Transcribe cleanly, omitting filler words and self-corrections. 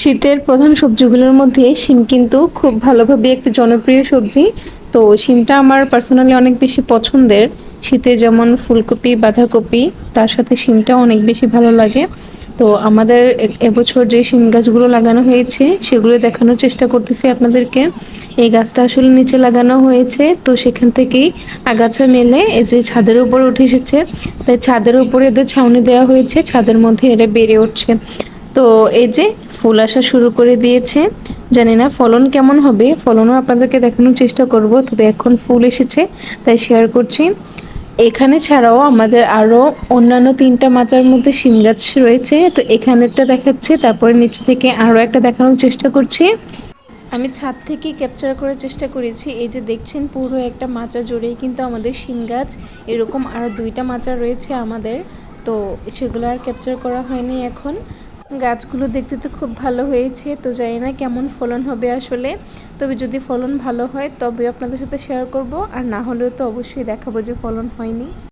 শীতের প্রধান সবজিগুলোর মধ্যে শিম কিন্তু খুব ভালোভাবে একটি জনপ্রিয় সবজি। তো শিমটা আমার পার্সোনালি অনেক বেশি পছন্দের। শীতে যেমন ফুলকপি, বাঁধাকপি, তার সাথে শিমটা অনেক বেশি ভালো লাগে। তো আমাদের এবছর যে শিম গাছগুলো লাগানো হয়েছে সেগুলো দেখানোর চেষ্টা করতেছি আপনাদেরকে। এই গাছটা আসলে নিচে লাগানো হয়েছে, তো সেখান থেকেই আগাছা মেলে এই যে ছাদের উপরে উঠে এসেছে। তাই ছাদের উপরে এদের ছাউনি দেওয়া হয়েছে, ছাদের মধ্যে এরা বেড়ে উঠছে। তো এই যে ফুল আসা শুরু করে দিয়েছে। জানি না ফলন কেমন হবে, ফলনও আপনাদেরকে দেখানোর চেষ্টা করব। তবে এখন ফুল এসেছে তাই শেয়ার করছি। এখানে ছাড়াও আমাদের আরো অন্যান্য ৩টা মাচার মধ্যে শিম গাছ রয়েছে। তো এখানেরটা দেখাচ্ছি, তারপরে নিচ থেকে আরো একটা দেখানোর চেষ্টা করছি। আমি ছাদ থেকে ক্যাপচার করার চেষ্টা করেছি। এই যে দেখছেন পুরো একটা মাচা জুড়েই কিন্তু আমাদের শিম গাছ। এরকম আরও 2টা মাচা রয়েছে আমাদের। তো সেগুলো আর ক্যাপচার করা হয়নি এখন। গাছগুলো দেখতে তো খুব ভালো হয়েছে, তো জানি না কেমন ফলন হবে আসলে। তবে যদি ফলন ভালো হয় তবে আপনাদের সাথে শেয়ার করব, আর না হলেও তো অবশ্যই দেখাবো যে ফলন হয়নি।